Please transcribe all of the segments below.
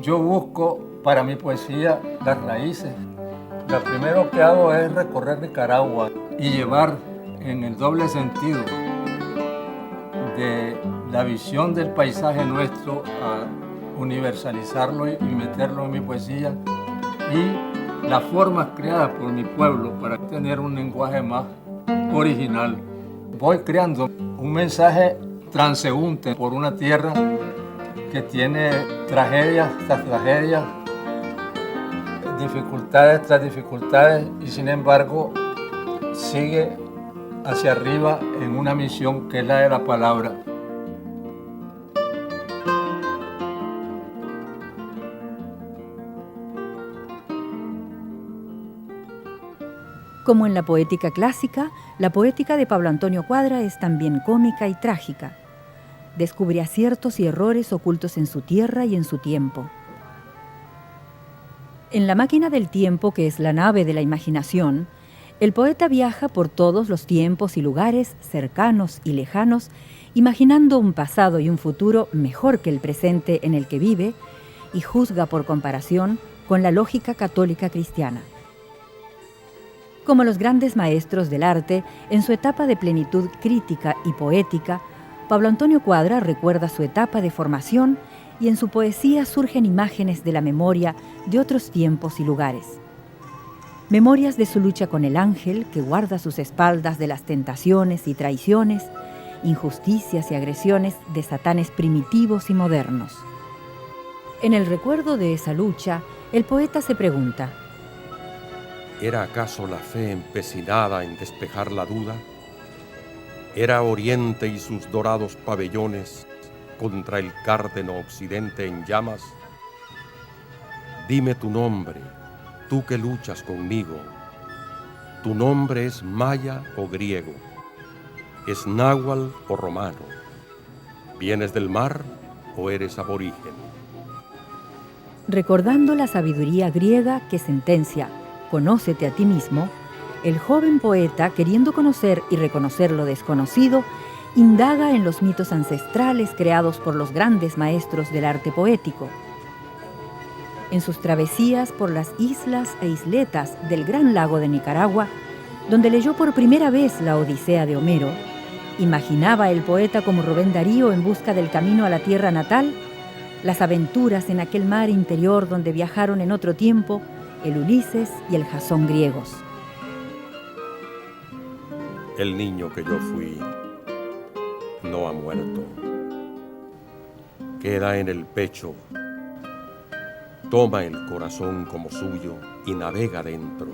Yo busco para mi poesía las raíces. Lo primero que hago es recorrer Nicaragua y llevar en el doble sentido de la visión del paisaje nuestro a universalizarlo y meterlo en mi poesía, y las formas creadas por mi pueblo para tener un lenguaje más original. Voy creando un mensaje transeúnte por una tierra que tiene tragedias tras tragedias, dificultades tras dificultades, y sin embargo sigue hacia arriba en una misión que es la de la palabra. Como en la poética clásica, la poética de Pablo Antonio Cuadra es también cómica y trágica. Descubre aciertos y errores ocultos en su tierra y en su tiempo. En La máquina del tiempo, que es la nave de la imaginación, el poeta viaja por todos los tiempos y lugares cercanos y lejanos, imaginando un pasado y un futuro mejor que el presente en el que vive, y juzga por comparación con la lógica católica cristiana. Como los grandes maestros del arte, en su etapa de plenitud crítica y poética, Pablo Antonio Cuadra recuerda su etapa de formación, y en su poesía surgen imágenes de la memoria de otros tiempos y lugares. Memorias de su lucha con el ángel que guarda sus espaldas de las tentaciones y traiciones, injusticias y agresiones de satanes primitivos y modernos. En el recuerdo de esa lucha, el poeta se pregunta: ¿era acaso la fe empecinada en despejar la duda? ¿Era Oriente y sus dorados pabellones contra el cárdeno occidente en llamas? Dime tu nombre, tú que luchas conmigo. ¿Tu nombre es maya o griego? ¿Es náhuatl o romano? ¿Vienes del mar o eres aborigen? Recordando la sabiduría griega que sentencia «Conócete a ti mismo», el joven poeta, queriendo conocer y reconocer lo desconocido, indaga en los mitos ancestrales creados por los grandes maestros del arte poético. En sus travesías por las islas e isletas del gran lago de Nicaragua, donde leyó por primera vez la Odisea de Homero, imaginaba el poeta como Rubén Darío en busca del camino a la tierra natal, las aventuras en aquel mar interior donde viajaron en otro tiempo el Ulises y el Jasón griegos. El niño que yo fui no ha muerto. Queda en el pecho. Toma el corazón como suyo y navega dentro.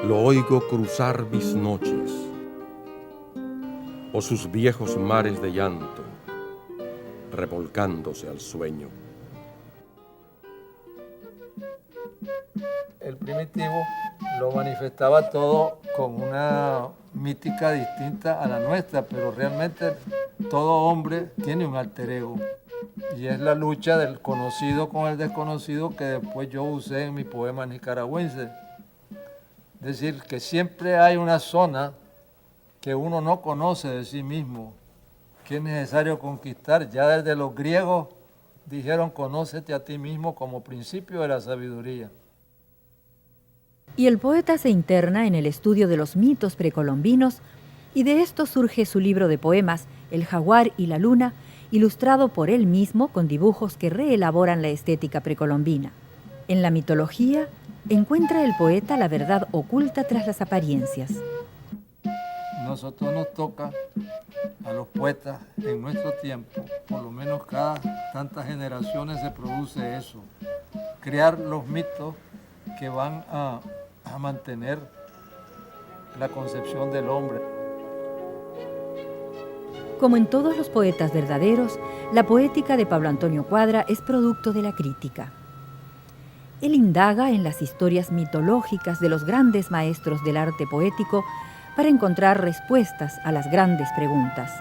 Lo oigo cruzar mis noches o sus viejos mares de llanto, revolcándose al sueño. El primitivo lo manifestaba todo con una mítica distinta a la nuestra, pero realmente todo hombre tiene un alter ego, y es la lucha del conocido con el desconocido que después yo usé en mi poema nicaragüense. Es decir, que siempre hay una zona que uno no conoce de sí mismo, que es necesario conquistar. Ya desde los griegos dijeron: conócete a ti mismo como principio de la sabiduría. Y el poeta se interna en el estudio de los mitos precolombinos, y de esto surge su libro de poemas, El jaguar y la luna, ilustrado por él mismo con dibujos que reelaboran la estética precolombina. En la mitología, encuentra el poeta la verdad oculta tras las apariencias. Nosotros nos toca, a los poetas en nuestro tiempo, por lo menos cada tantas generaciones se produce eso, crear los mitos que van a mantener la concepción del hombre. Como en todos los poetas verdaderos, la poética de Pablo Antonio Cuadra es producto de la crítica. Él indaga en las historias mitológicas de los grandes maestros del arte poético para encontrar respuestas a las grandes preguntas.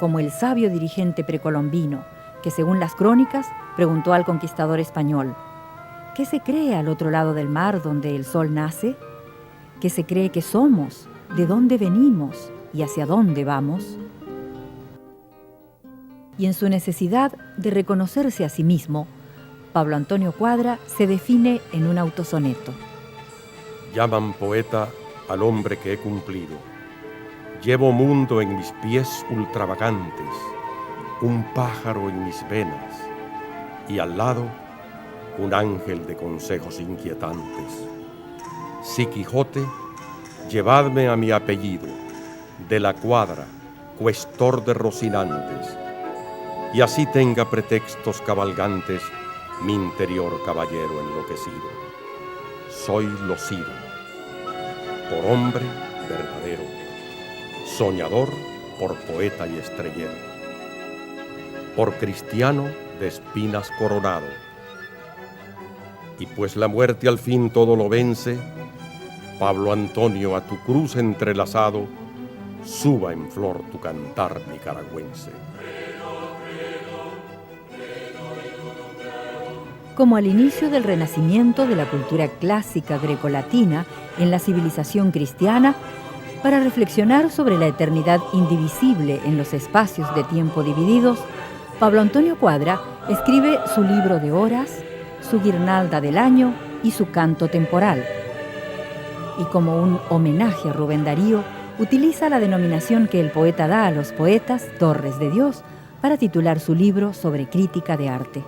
Como el sabio dirigente precolombino, que según las crónicas preguntó al conquistador español: ¿qué se cree al otro lado del mar donde el sol nace? ¿Qué se cree que somos? ¿De dónde venimos? ¿Y hacia dónde vamos? Y en su necesidad de reconocerse a sí mismo, Pablo Antonio Cuadra se define en un autosoneto. Llaman poeta al hombre que he cumplido. Llevo mundo en mis pies ultravagantes, un pájaro en mis venas y al lado un ángel de consejos inquietantes. Sí, Quijote, llevadme a mi apellido, de la Cuadra, cuestor de Rocinantes, y así tenga pretextos cabalgantes mi interior caballero enloquecido. Soy locido, por hombre verdadero, soñador por poeta y estrellero, por cristiano de espinas coronado. Y pues la muerte al fin todo lo vence, Pablo Antonio, a tu cruz entrelazado, suba en flor tu cantar nicaragüense. Como al inicio del renacimiento de la cultura clásica grecolatina en la civilización cristiana, para reflexionar sobre la eternidad indivisible en los espacios de tiempo divididos, Pablo Antonio Cuadra escribe su libro de horas, su guirnalda del año y su canto temporal. Y como un homenaje a Rubén Darío, utiliza la denominación que el poeta da a los poetas, Torres de Dios, para titular su libro sobre crítica de arte.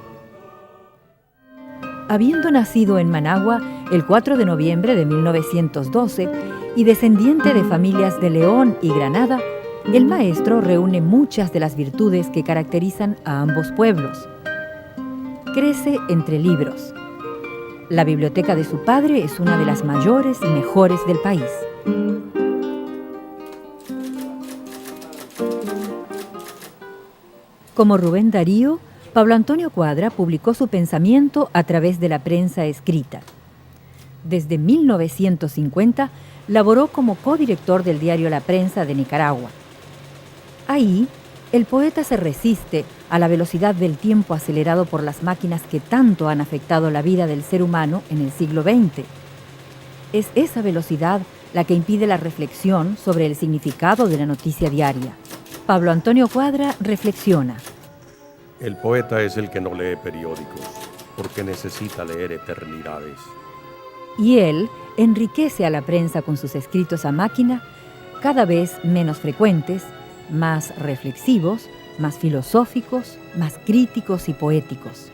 Habiendo nacido en Managua el 4 de noviembre de 1912 y descendiente de familias de León y Granada, el maestro reúne muchas de las virtudes que caracterizan a ambos pueblos. Crece entre libros. La biblioteca de su padre es una de las mayores y mejores del país. Como Rubén Darío, Pablo Antonio Cuadra publicó su pensamiento a través de la prensa escrita. Desde 1950 laboró como codirector del diario La Prensa de Nicaragua. Ahí, el poeta se resiste a la velocidad del tiempo acelerado por las máquinas que tanto han afectado la vida del ser humano en el siglo XX. Es esa velocidad la que impide la reflexión sobre el significado de la noticia diaria. Pablo Antonio Cuadra reflexiona. El poeta es el que no lee periódicos, porque necesita leer eternidades. Y él enriquece a la prensa con sus escritos a máquina, cada vez menos frecuentes, más reflexivos, más filosóficos, más críticos y poéticos.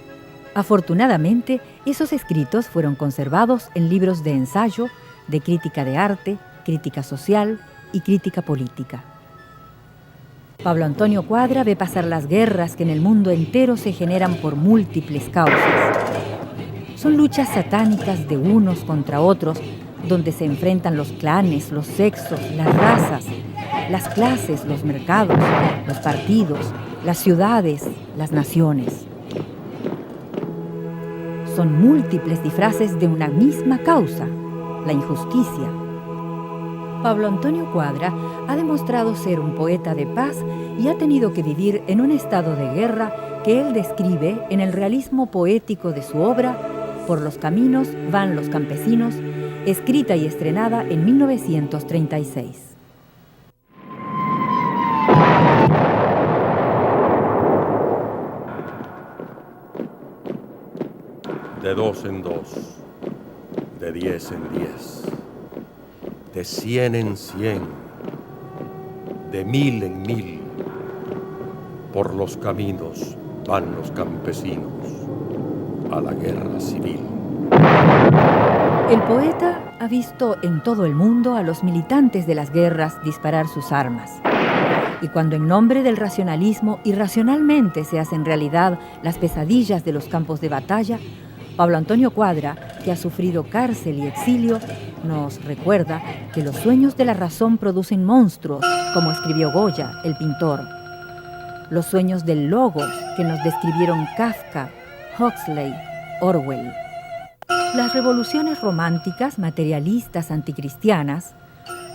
Afortunadamente, esos escritos fueron conservados en libros de ensayo, de crítica de arte, crítica social y crítica política. Pablo Antonio Cuadra ve pasar las guerras que en el mundo entero se generan por múltiples causas. Son luchas satánicas de unos contra otros, donde se enfrentan los clanes, los sexos, las razas, las clases, los mercados, los partidos, las ciudades, las naciones. Son múltiples disfraces de una misma causa, la injusticia. Pablo Antonio Cuadra ha demostrado ser un poeta de paz y ha tenido que vivir en un estado de guerra que él describe en el realismo poético de su obra Por los caminos van los campesinos, escrita y estrenada en 1936. De 2 en 2, de 10 en 10, de 100 en 100, de 1000 en 1000, por los caminos van los campesinos a la guerra civil. El poeta ha visto en todo el mundo a los militantes de las guerras disparar sus armas. Y cuando en nombre del racionalismo irracionalmente se hacen realidad las pesadillas de los campos de batalla, Pablo Antonio Cuadra, que ha sufrido cárcel y exilio, nos recuerda que los sueños de la razón producen monstruos, como escribió Goya, el pintor. Los sueños del logos que nos describieron Kafka, Huxley, Orwell. Las revoluciones románticas, materialistas, anticristianas,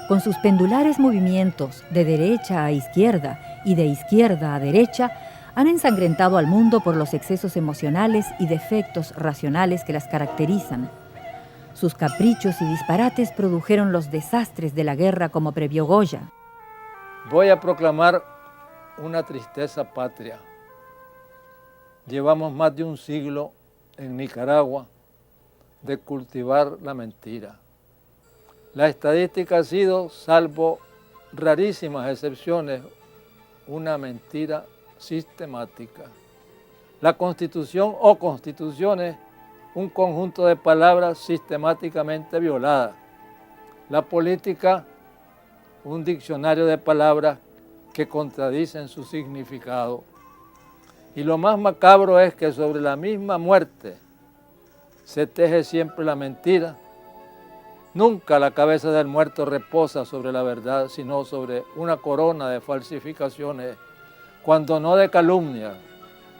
con sus pendulares movimientos de derecha a izquierda y de izquierda a derecha, han ensangrentado al mundo por los excesos emocionales y defectos racionales que las caracterizan. Sus caprichos y disparates produjeron los desastres de la guerra, como previó Goya. Voy a proclamar una tristeza patria, Llevamos más de un siglo en Nicaragua de cultivar la mentira. La estadística ha sido, salvo rarísimas excepciones, una mentira sistemática. La Constitución o constituciones, un conjunto de palabras sistemáticamente violadas. La política, un diccionario de palabras que contradicen su significado. Y lo más macabro es que sobre la misma muerte se teje siempre la mentira. Nunca la cabeza del muerto reposa sobre la verdad, sino sobre una corona de falsificaciones, cuando no de calumnias,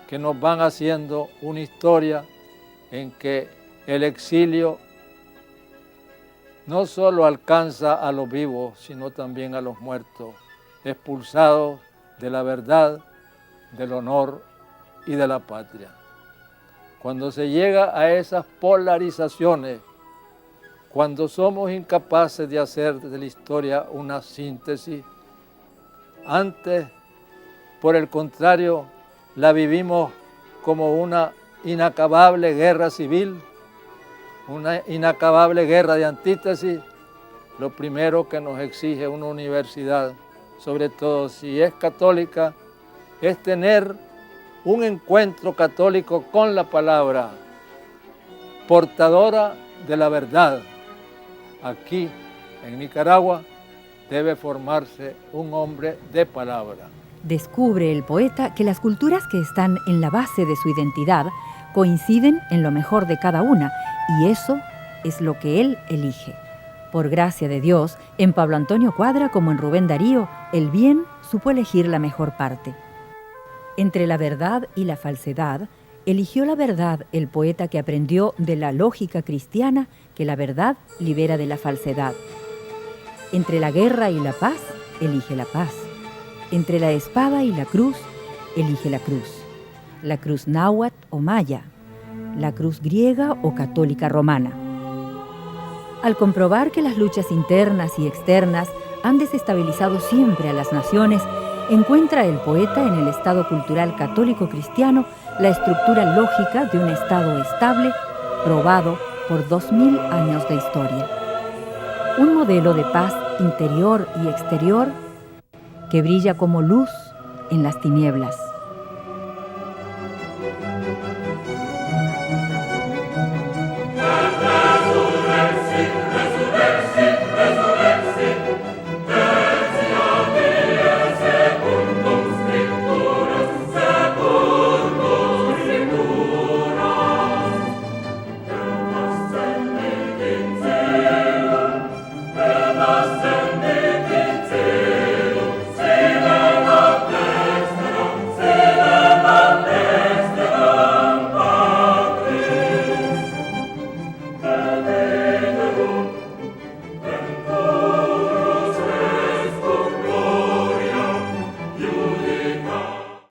que nos van haciendo una historia en que el exilio no solo alcanza a los vivos, sino también a los muertos, expulsados de la verdad, del honor y de la patria. Cuando se llega a esas polarizaciones, cuando somos incapaces de hacer de la historia una síntesis, antes, por el contrario, la vivimos como una inacabable guerra civil, una inacabable guerra de antítesis, lo primero que nos exige una universidad, sobre todo si es católica, es tener un encuentro católico con la palabra, portadora de la verdad. Aquí, en Nicaragua, debe formarse un hombre de palabra. Descubre el poeta que las culturas que están en la base de su identidad coinciden en lo mejor de cada una, y eso es lo que él elige. Por gracia de Dios, en Pablo Antonio Cuadra como en Rubén Darío, el bien supo elegir la mejor parte. Entre la verdad y la falsedad, eligió la verdad el poeta que aprendió de la lógica cristiana que la verdad libera de la falsedad. Entre la guerra y la paz, elige la paz. Entre la espada y la cruz, elige la cruz náhuatl o maya, la cruz griega o católica romana. Al comprobar que las luchas internas y externas han desestabilizado siempre a las naciones, encuentra el poeta en el Estado cultural católico cristiano la estructura lógica de un Estado estable, probado por 2000 años de historia. Un modelo de paz interior y exterior que brilla como luz en las tinieblas.